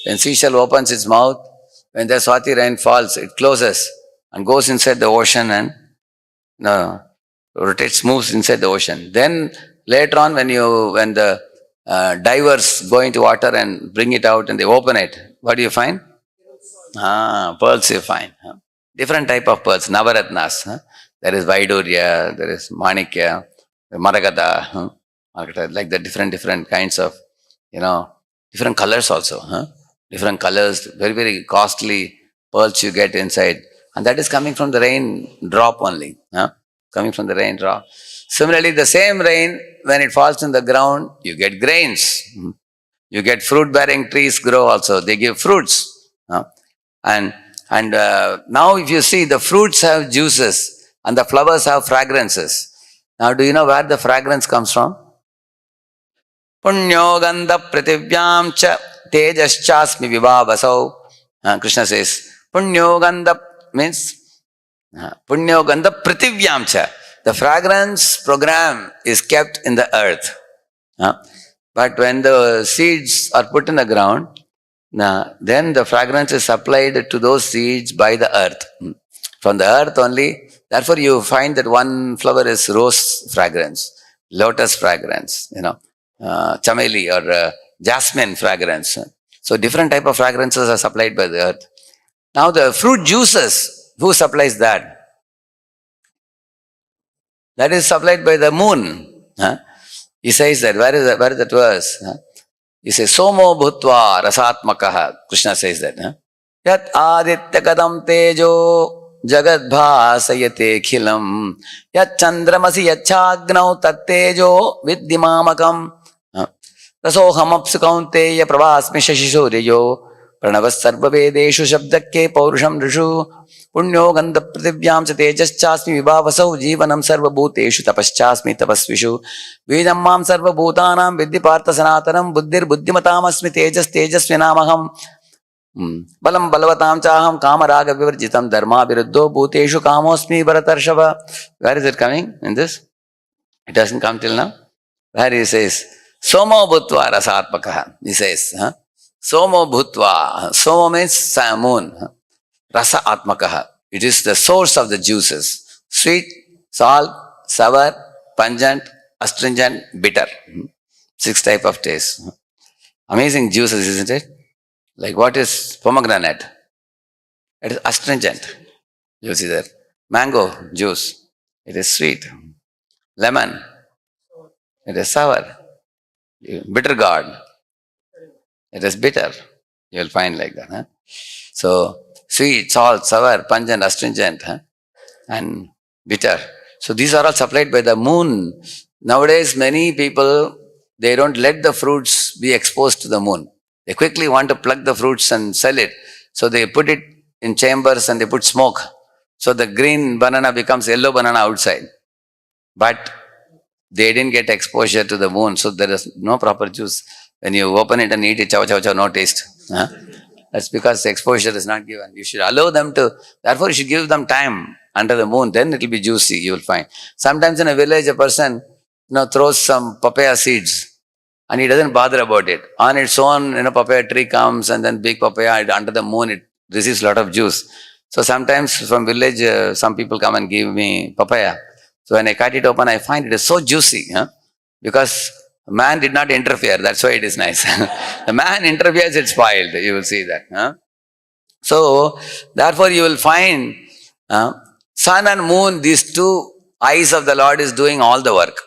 When seashell opens its mouth, when the Swati rain falls, it closes and goes inside the ocean and rotates, moves inside the ocean. Then later on, when the divers go into water and bring it out and they open it, what do you find? Pearls you find. Different type of pearls, Navaratnas. There is Vaidurya, there is Manikya, Maragata, like the different kinds of, different colors also. Different colors, very, very costly pearls you get inside. And that is coming from the rain drop only. coming from the raindrop. Similarly, the same rain, when it falls in the ground, you get grains. You get fruit-bearing trees grow also. They give fruits. And now if you see, the fruits have juices and the flowers have fragrances. Now, do you know where the fragrance comes from? Punyo gandha prativyam cha tejaschasmi vibhavasau. Krishna says, Punyo gandha means Punyo gandha prativyam cha. The fragrance program is kept in the earth. But when the seeds are put in the ground, then the fragrance is supplied to those seeds by the earth. From the earth only. Therefore, you find that one flower is rose fragrance, lotus fragrance, chameli or jasmine fragrance. So different type of fragrances are supplied by the earth. Now the fruit juices, who supplies that? That is supplied by the moon. He says that, where is that verse? He says, Somo bhutva rasatmakaha. Krishna says that. Yat aditya kadam tejo jagad bhasayate khilam. Yat chandramasi yachhagnau tat tejo viddimamakam. Rasohamapsu kaunteya pravasmi shashisuryo. Pranavas sarva vedeshu shabdakke paurusham rishu. Punyo gandha prativyam cha tejaschasmi vibhavasau jivanam sarva bhuteshu tapaschasmi tapasvishu. Vedam mam sarva bhutanam vidhi partha sanatanam buddhir buddhimatamasmi tejasvinamaham. Balam balavatam chaham kama raga vivarjitam dharma viruddho bhuteshu kamosmi bharatarshava. Where is it coming in this? It doesn't come till now. Where he says, Somo bhutva rasatmakaha. He says, Somo bhutva. Somo means moon. Rasa atmakaha. It is the source of the juices. Sweet, salt, sour, pungent, astringent, bitter. 6 type of taste. Amazing juices, isn't it? Like what is pomegranate? It is astringent. You see there. Mango juice. It is sweet. Lemon. It is sour. Bitter gourd. It is bitter. You will find like that. So, sweet, salt, sour, pungent, astringent, and bitter. So these are all supplied by the moon. Nowadays, many people, they don't let the fruits be exposed to the moon. They quickly want to pluck the fruits and sell it. So they put it in chambers and they put smoke. So the green banana becomes yellow banana outside. But they didn't get exposure to the moon, so there is no proper juice. When you open it and eat it, chow chow chow, no taste. That's because the exposure is not given. You should allow them to, therefore you should give them time under the moon, then it will be juicy, you will find. Sometimes in a village, a person throws some papaya seeds and he doesn't bother about it. On its own, papaya tree comes and then big papaya, under the moon it receives a lot of juice. So sometimes from village, some people come and give me papaya. So when I cut it open, I find it is so juicy, because man did not interfere. That's why it is nice. The man interferes, it's spoiled. You will see that. So, therefore you will find sun and moon, these two eyes of the Lord is doing all the work.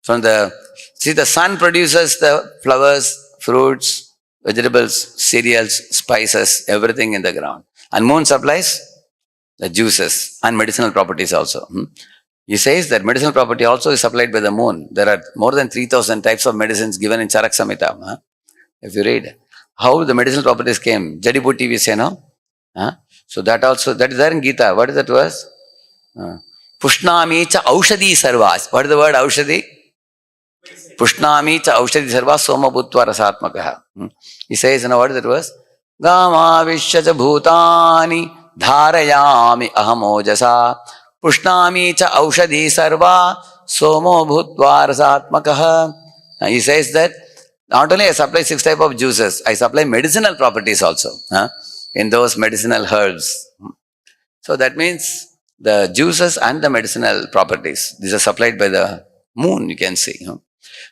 The sun produces the flowers, fruits, vegetables, cereals, spices, everything in the ground. And moon supplies the juices and medicinal properties also. He says that medicinal property also is supplied by the moon. There are more than 3,000 types of medicines given in Charak Samhita. If you read how the medicinal properties came, Jadibuti we say, no? So that is there in Gita. What is that verse? Pushnami cha aushadi sarvas. What is the word aushadi? Pushnami cha aushadi sarvas soma bhutva rasatmakaha. He says, what is that verse? Gama vishya cha bhutani dharayami ahamojasa. Pushnami cha aushadhi sarva somo bhutva rasatmakaha. He says that not only I supply 6 types of juices, I supply medicinal properties also in those medicinal herbs. So that means the juices and the medicinal properties, these are supplied by the moon, you can see.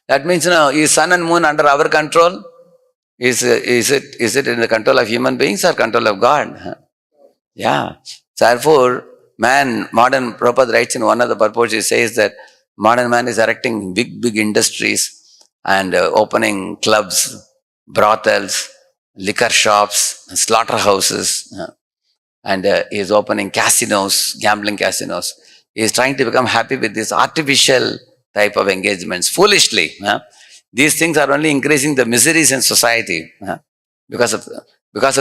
That means, is sun and moon under our control? Is it in the control of human beings or control of God? Yeah. So therefore, modern Prabhupada writes in one of the purports, he says that modern man is erecting big industries and opening clubs, brothels, liquor shops, slaughterhouses, and he is opening casinos, gambling casinos. He is trying to become happy with this artificial type of engagements, foolishly. These things are only increasing the miseries in society. Because of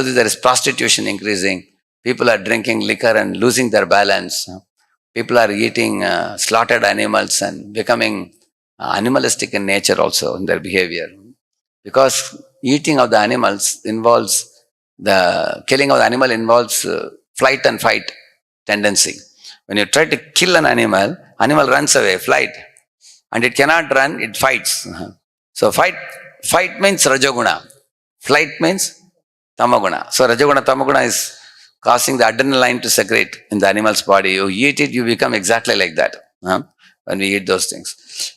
this, there is prostitution increasing. People are drinking liquor and losing their balance. People are eating slaughtered animals and becoming animalistic in nature also in their behavior. Because eating of the animals involves, the killing of the animal involves flight and fight tendency. When you try to kill an animal runs away, flight. And it cannot run, it fights. So fight means Rajoguna. Flight means Tamaguna. So Rajoguna, Tamaguna is causing the adrenaline to secrete in the animal's body. You eat it, you become exactly like that. When we eat those things.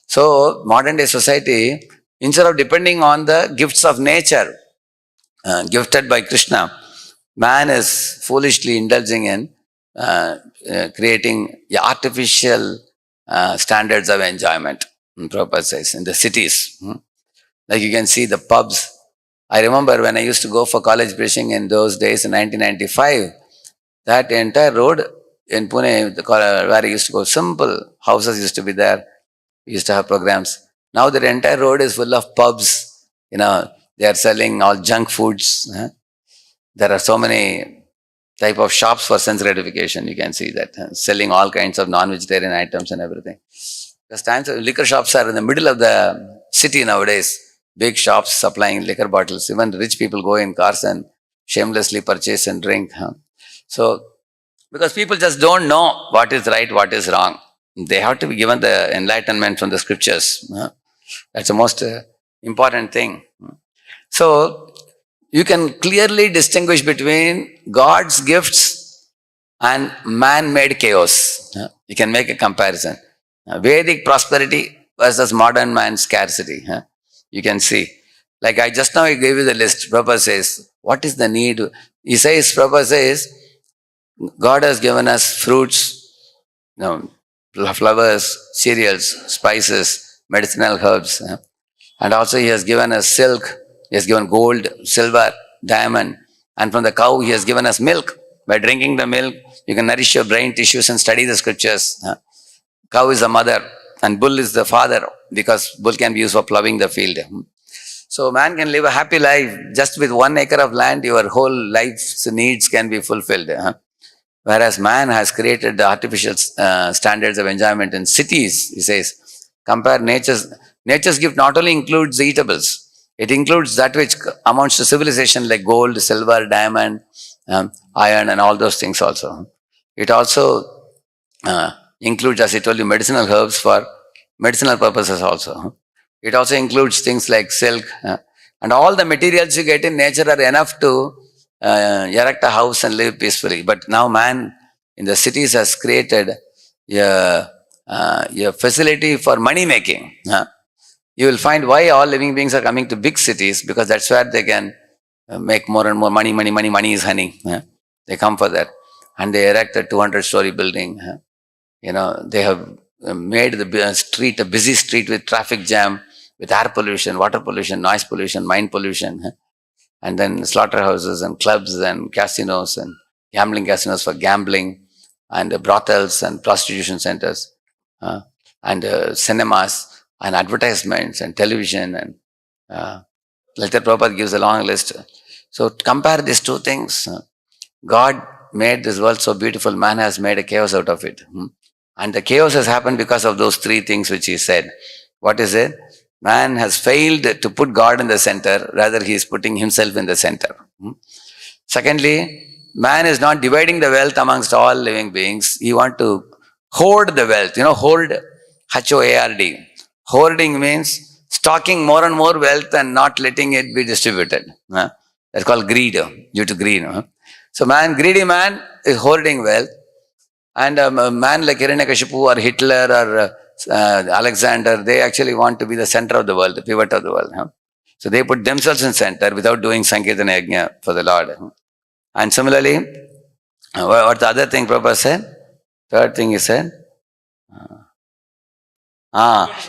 So modern day society, instead of depending on the gifts of nature, gifted by Krishna, man is foolishly indulging in creating artificial standards of enjoyment, Prabhupada says, in the cities. Like you can see the pubs. I remember when I used to go for college preaching in those days in 1995, that entire road in Pune, where I used to go, simple houses used to be there. We used to have programs. Now the entire road is full of pubs. They are selling all junk foods. There are so many type of shops for sense gratification. You can see that selling all kinds of non-vegetarian items and everything. Because times liquor shops are in the middle of the city nowadays. Big shops supplying liquor bottles. Even rich people go in cars and shamelessly purchase and drink. So, because people just don't know what is right, what is wrong. They have to be given the enlightenment from the scriptures. That's the most important thing. So, you can clearly distinguish between God's gifts and man-made chaos. You can make a comparison. Vedic prosperity versus modern man's scarcity. You can see. Like I just now I gave you the list. Prabhupada says, what is the need? Prabhupada says, God has given us fruits, flowers, cereals, spices, medicinal herbs. And also He has given us silk. He has given gold, silver, diamond. And from the cow, He has given us milk. By drinking the milk, you can nourish your brain tissues and study the scriptures. Cow is the mother and bull is the father, because bull can be used for plowing the field. So man can live a happy life. Just with 1 acre of land, your whole life's needs can be fulfilled. Whereas man has created the artificial standards of enjoyment in cities, he says. Compare nature's gift not only includes the eatables, it includes that which amounts to civilization like gold, silver, diamond, iron and all those things also. It also includes, as I told you, medicinal herbs for medicinal purposes also. It also includes things like silk. And all the materials you get in nature are enough to erect a house and live peacefully. But now man in the cities has created a facility for money making. You will find why all living beings are coming to big cities, because that's where they can make more and more money. Money is honey. They come for that. And they erect a 200-story building. They have made the street a busy street with traffic jam, with air pollution, water pollution, noise pollution, mind pollution. And then slaughterhouses and clubs and casinos and gambling casinos for gambling, and brothels and prostitution centers, and cinemas and advertisements and television. And Later Prabhupada gives a long list. So compare these two things. God made this world so beautiful, man has made a chaos out of it. And the chaos has happened because of those three things which he said. What is it? Man has failed to put God in the center, rather he is putting himself in the center. Secondly, man is not dividing the wealth amongst all living beings. He wants to hoard the wealth. Hoard, H-O-A-R-D. Hoarding means stocking more and more wealth and not letting it be distributed. That's called greed, due to greed. So greedy man is hoarding wealth. And a man like Hiranyakashipu or Hitler or Alexander, they actually want to be the center of the world, the pivot of the world. So they put themselves in center without doing Sankirtana Yajna for the Lord. And similarly, what the other thing Prabhupada said? Third thing he said,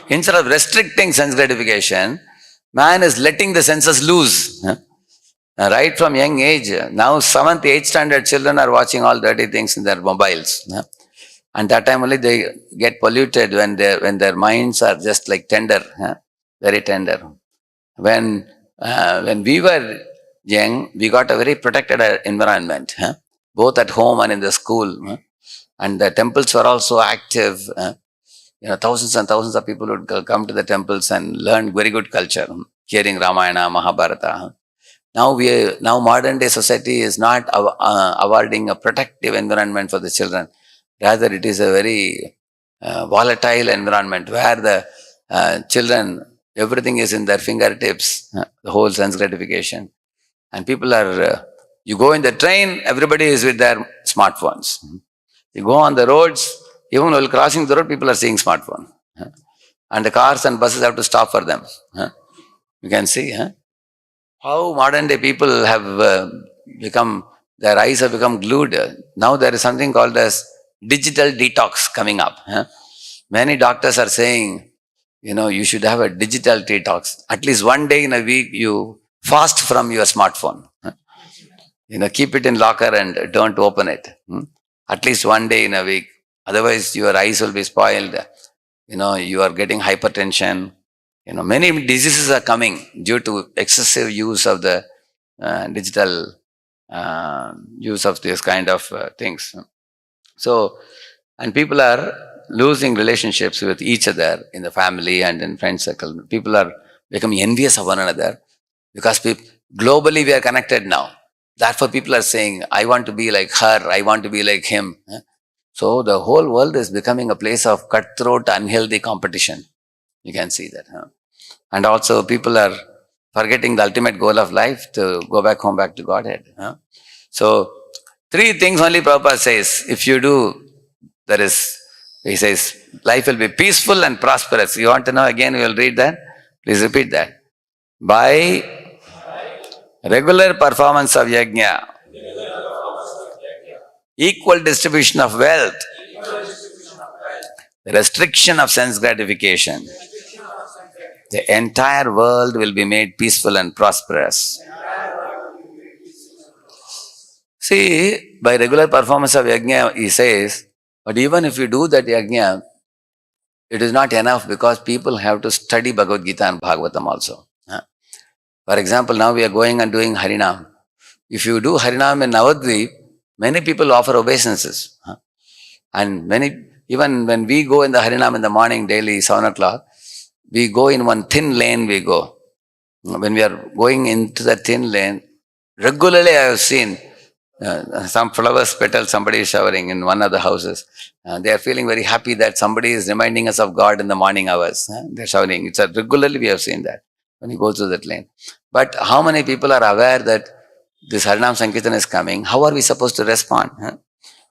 instead of restricting sense gratification, man is letting the senses loose. Right from young age. Now 7th, 8th standard children are watching all dirty things in their mobiles. And that time only they get polluted when their minds are just like tender, very tender. When we were young, we got a very protected environment, both at home and in the school. And the temples were also active. Thousands and thousands of people would come to the temples and learn very good culture, hearing Ramayana, Mahabharata. Now modern day society is not awarding a protective environment for the children. Rather, it is a very volatile environment where the children, everything is in their fingertips, the whole sense gratification. And people are, you go in the train, everybody is with their smartphones. You go on the roads, even while crossing the road, people are seeing smartphone. And the cars and buses have to stop for them. You can see how modern day people have become, their eyes have become glued. Now there is something called as digital detox coming up. Many doctors are saying, you should have a digital detox. At least one day in a week, you fast from your smartphone. Keep it in locker and don't open it. At least one day in a week. Otherwise, your eyes will be spoiled. You are getting hypertension. Many diseases are coming due to excessive use of the digital use of this kind of things. So, and people are losing relationships with each other in the family and in friend circle. People are becoming envious of one another because globally we are connected now. Therefore, people are saying, I want to be like her, I want to be like him. So, the whole world is becoming a place of cutthroat, unhealthy competition. You can see that. And also, people are forgetting the ultimate goal of life to go back home, back to Godhead. So, 3 things only Prabhupada says, if you do, he says, life will be peaceful and prosperous. You want to know again, we will read that? Please repeat that. By regular performance of yajna, equal distribution of wealth, restriction of sense gratification, the entire world will be made peaceful and prosperous. See, by regular performance of yajna, he says, but even if you do that yajna, it is not enough because people have to study Bhagavad Gita and Bhagavatam also. For example, now we are going and doing Harinam. If you do Harinam in Navadvip, many people offer obeisances. And even when we go in the Harinam in the morning, daily 7 o'clock, we go in one thin lane, we go. When we are going into the thin lane, regularly I have seen some flowers petals, somebody is showering in one of the houses. They are feeling very happy that somebody is reminding us of God in the morning hours. They are showering. Regularly we have seen that when you go through that lane. But how many people are aware that this Harinam Sankirtan is coming? How are we supposed to respond?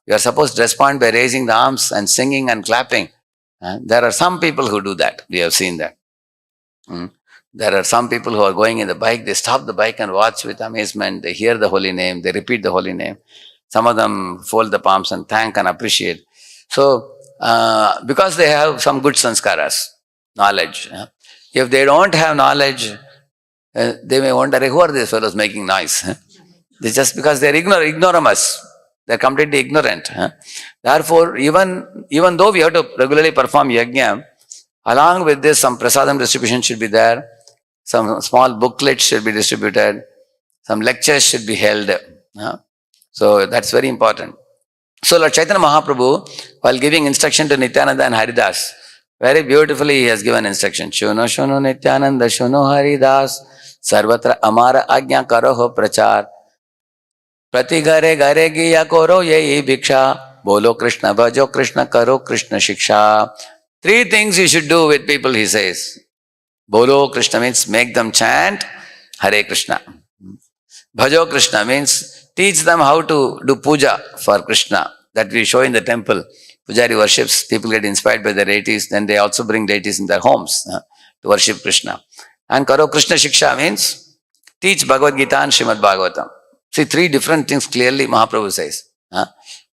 We are supposed to respond by raising the arms and singing and clapping. There are some people who do that. We have seen that. There are some people who are going in the bike, they stop the bike and watch with amazement. They hear the holy name, they repeat the holy name. Some of them fold the palms and thank and appreciate. So, because they have some good sanskaras, knowledge. If they don't have knowledge, they may wonder, who are these fellows making noise? It's just because they are ignoramus. They are completely ignorant. Therefore, even though we have to regularly perform yajna, along with this, some prasadam distribution should be there. Some small booklets should be distributed. Some lectures should be held. So that's very important. So Lord Chaitanya Mahaprabhu, while giving instruction to Nityananda and Haridas, very beautifully he has given instruction. Shuno shuno Nityananda, shuno Haridas, sarvatra amara ajna karoho prachar. Prati gare gare giya koro yehi bhiksha. Bolo Krishna, bhajo Krishna, karo Krishna shiksha. 3 things you should do with people, he says. Bolo Krishna means make them chant Hare Krishna. Bhajo Krishna means teach them how to do puja for Krishna. That we show in the temple. Pujari worships, people get inspired by the deities, then they also bring deities in their homes to worship Krishna. And Karo Krishna Shiksha means teach Bhagavad Gita and Srimad Bhagavatam. See, 3 different things clearly Mahaprabhu says.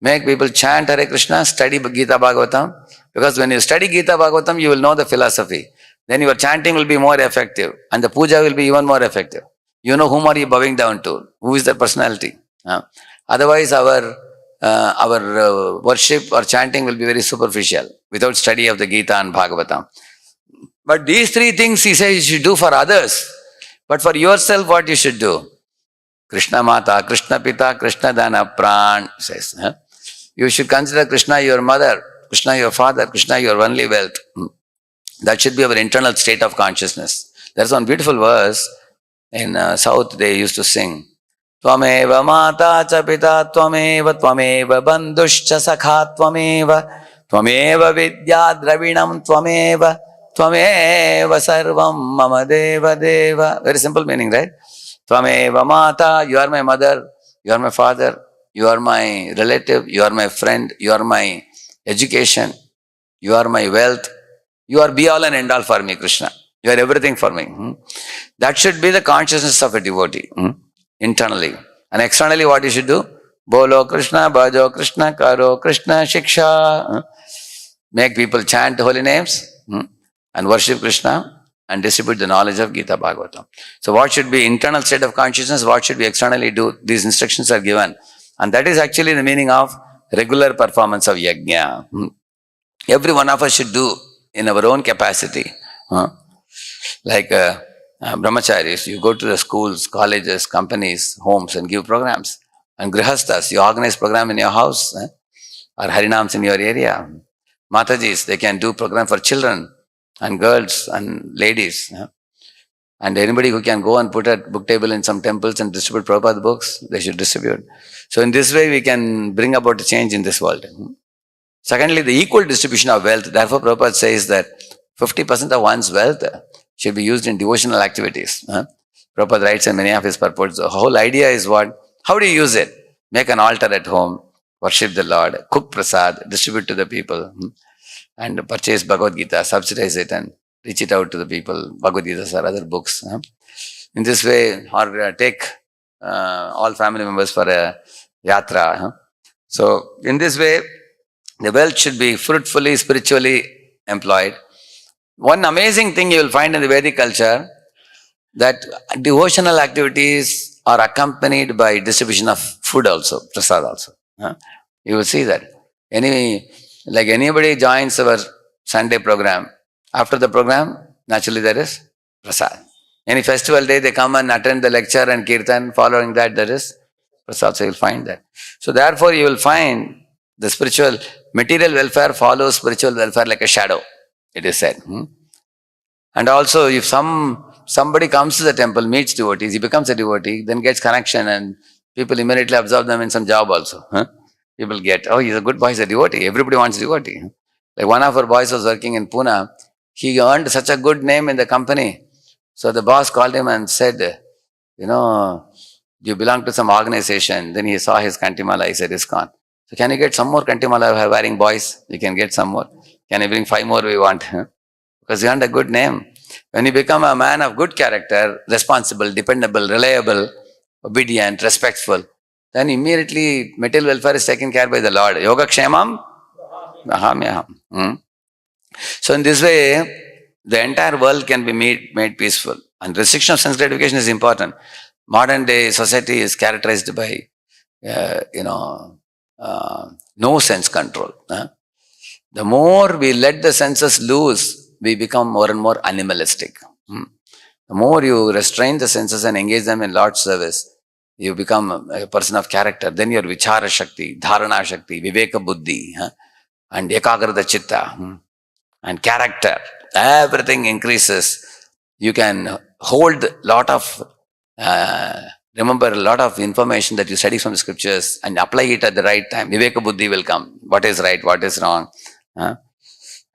Make people chant Hare Krishna, study Gita Bhagavatam. Because when you study Gita Bhagavatam, you will know the philosophy. Then your chanting will be more effective and the puja will be even more effective. You know whom are you bowing down to, who is the personality. Otherwise, our our worship or chanting will be very superficial without study of the Gita and Bhagavatam. But these three things he says you should do for others. But for yourself, what you should do? Krishna Mata, Krishna Pita, Krishna Dana Pran says. You should consider Krishna your mother, Krishna your father, Krishna your only wealth. That should be our internal state of consciousness. There's one beautiful verse in South they used to sing. Tvameva mata cha pita tvameva tvameva bandhuscha sakha tvameva tvameva vidya dravinam tvameva tvameva sarvam mama deva deva. Very simple meaning, right? Tvameva mata, you are my mother, you are my father, you are my relative, you are my friend, you are my education, you are my wealth, you are be all and end all for me, Krishna. You are everything for me. That should be the consciousness of a devotee, internally. And externally, what you should do? Bolo Krishna, Bhajo Krishna, Karo Krishna, Shiksha. Make people chant holy names and worship Krishna and distribute the knowledge of Gita Bhagavatam. So what should be internal state of consciousness? What should we externally do? These instructions are given. And that is actually the meaning of regular performance of yajna. Every one of us should do in our own capacity. Like brahmacharis, you go to the schools, colleges, companies, homes and give programs. And grihasthas, you organize program in your house or harinams in your area. Matajis, they can do program for children and girls and ladies. And anybody who can go and put a book table in some temples and distribute Prabhupada books, they should distribute. So in this way, we can bring about a change in this world. Secondly, the equal distribution of wealth. Therefore, Prabhupada says that 50% of one's wealth should be used in devotional activities. Prabhupada writes in many of his purports, the whole idea is what? How do you use it? Make an altar at home, worship the Lord, cook prasad, distribute to the people, and purchase Bhagavad Gita, subsidize it and reach it out to the people, Bhagavad Gita or other books. In this way, or take all family members for a yatra. So, in this way, the wealth should be fruitfully, spiritually employed. One amazing thing you will find in the Vedic culture, that devotional activities are accompanied by distribution of food also, prasad also. You will see that. Like anybody joins our Sunday program, after the program, naturally there is prasad. Any festival day, they come and attend the lecture and kirtan, following that there is prasad, so you will find that. So therefore you will find the spiritual, material welfare follows spiritual welfare like a shadow, it is said. And also if somebody comes to the temple, meets devotees, he becomes a devotee, then gets connection and people immediately absorb them in some job also. People get, oh, he's a good boy, he's a devotee. Everybody wants devotee. Like one of our boys was working in Pune. He earned such a good name in the company. So the boss called him and said, you belong to some organization. Then he saw his Kantimala, he said, ISKCON. So can you get some more Kantimala wearing boys? You can get some more. Can you bring 5 more we want? Because you earned a good name. When you become a man of good character, responsible, dependable, reliable, obedient, respectful, then immediately material welfare is taken care by the Lord. Yoga Kshemam Aham. So in this way, the entire world can be made peaceful. And restriction of sense gratification is important. Modern day society is characterized by, no sense control. The more we let the senses loose, we become more and more animalistic. The more you restrain the senses and engage them in Lord's service, you become a person of character. Then your vichara shakti, dharana shakti, viveka buddhi, and ekagrata chitta, and character, everything increases. You can hold remember a lot of information that you study from the scriptures and apply it at the right time. Viveka buddhi will come. What is right, what is wrong.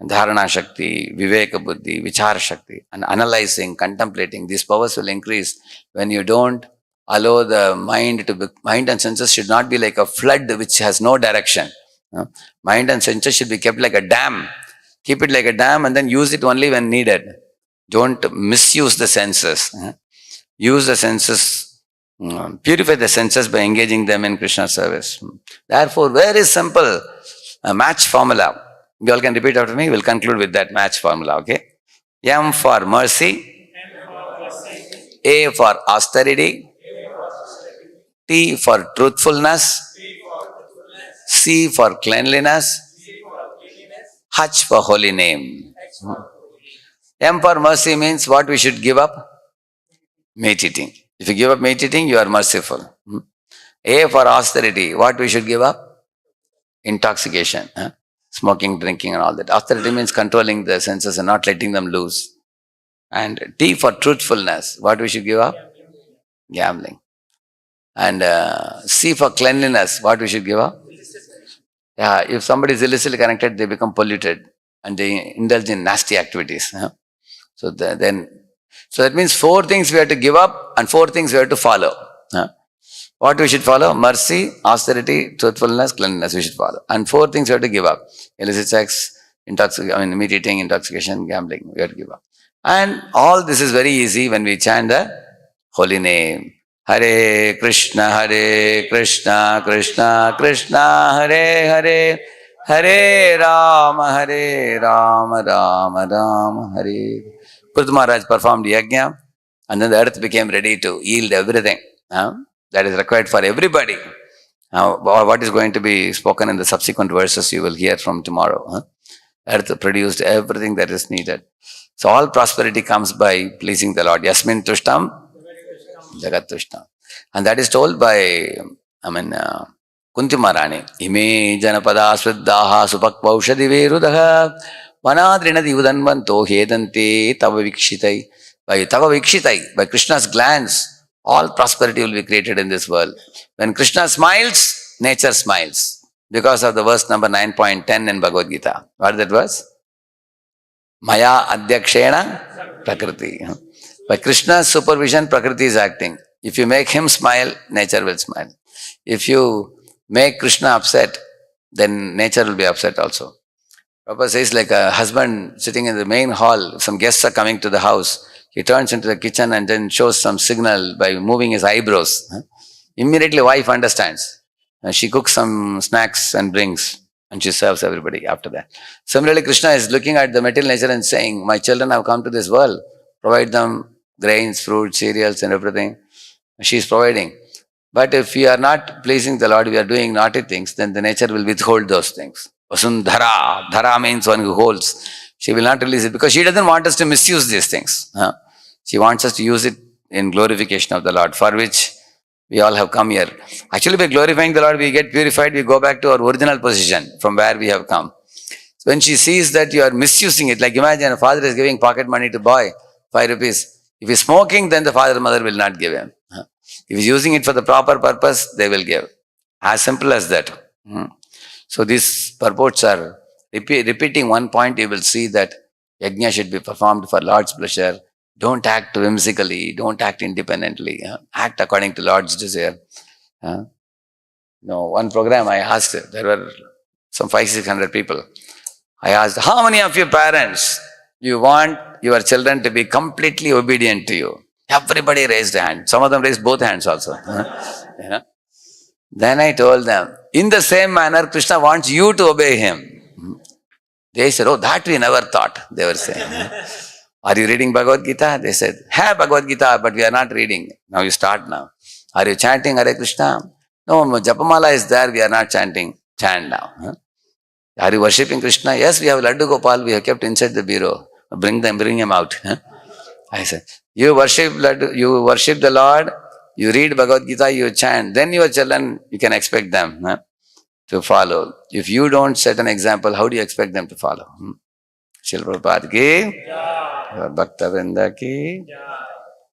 Dharana shakti, viveka buddhi, vichara shakti, and analyzing, contemplating, these powers will increase when you don't allow the mind and senses should not be like a flood which has no direction. Mind and senses should be kept like a dam. Keep it like a dam and then use it only when needed. Don't misuse the senses. Use the senses, purify the senses by engaging them in Krishna service. Therefore, very simple match formula. You all can repeat after me. We'll conclude with that match formula, okay? M for mercy, A for austerity, T for truthfulness, C for cleanliness, H for holy name. M for mercy means what we should give up? Meat eating. If you give up meat eating, you are merciful. A for austerity, what we should give up? Intoxication. Smoking, drinking and all that. Austerity means controlling the senses and not letting them loose. And T for truthfulness, what we should give up? Gambling. And C for cleanliness, what we should give up? Yeah, if somebody is illicitly connected, they become polluted and they indulge in nasty activities. So that means 4 things we have to give up and 4 things we have to follow. What we should follow? Mercy, austerity, truthfulness, cleanliness we should follow. And 4 things we have to give up. Illicit sex, meat eating, intoxication, gambling, we have to give up. And all this is very easy when we chant the holy name. Hare Krishna, Krishna Krishna, Hare Hare, Hare Rama, Rama Rama, Hare. Purta Maharaj performed yajna and then the earth became ready to yield everything. That is required for everybody. What is going to be spoken in the subsequent verses you will hear from tomorrow. Earth produced everything that is needed. So all prosperity comes by pleasing the Lord. Yasmin Tushtam, Jagat Tushtam. And that is told by, Kunti Maharani. Ime Janapada Sriddhaha Supakvaushadi Verudaha Vanadrinadi Udanvanto Hedante Tava Vikshitai. By Tava Vikshitai, by Krishna's glance, all prosperity will be created in this world. When Krishna smiles, nature smiles. Because of the verse number 9.10 in Bhagavad Gita. What is that verse? Maya Adhyakshena Prakriti. By Krishna's supervision, Prakriti is acting. If you make him smile, nature will smile. If you make Krishna upset, then nature will be upset also. Prabhupada says like a husband sitting in the main hall, some guests are coming to the house. He turns into the kitchen and then shows some signal by moving his eyebrows. Immediately wife understands. She cooks some snacks and brings and she serves everybody after that. Similarly, Krishna is looking at the material nature and saying, my children have come to this world. Provide them grains, fruits, cereals and everything. She is providing. But if we are not pleasing the Lord, we are doing naughty things, then the nature will withhold those things. Vasundhara. Dhara means one who holds. She will not release it because she doesn't want us to misuse these things. She wants us to use it in glorification of the Lord, for which we all have come here. Actually, by glorifying the Lord, we get purified, we go back to our original position from where we have come. So when she sees that you are misusing it, like imagine a father is giving pocket money to boy, 5 rupees. If he's smoking, then the father and mother will not give him. If he's using it for the proper purpose, they will give. As simple as that. So these purports are repeating one point. You will see that yajna should be performed for Lord's pleasure. Don't act whimsically. Don't act independently. Act according to Lord's desire. One program I asked, there were some 500-600 people. I asked, how many of your parents you want your children to be completely obedient to you? Everybody raised a hand. Some of them raised both hands also. Then I told them, in the same manner, Krishna wants you to obey him. They said, oh, that we never thought, they were saying. Are you reading Bhagavad Gita? They said, have Bhagavad Gita, but we are not reading. Now you start now. Are you chanting Hare Krishna? No, Japamala is there, we are not chanting. Chant now. Are you worshipping Krishna? Yes, we have Laddu Gopal, we have kept inside the bureau. Bring him out. I said, you worship the Lord, you read Bhagavad Gita, you chant, then your children, you can expect them to follow. If you don't set an example, how do you expect them to follow? Srila Prabhupada ki, Bhakta Vrinda ki,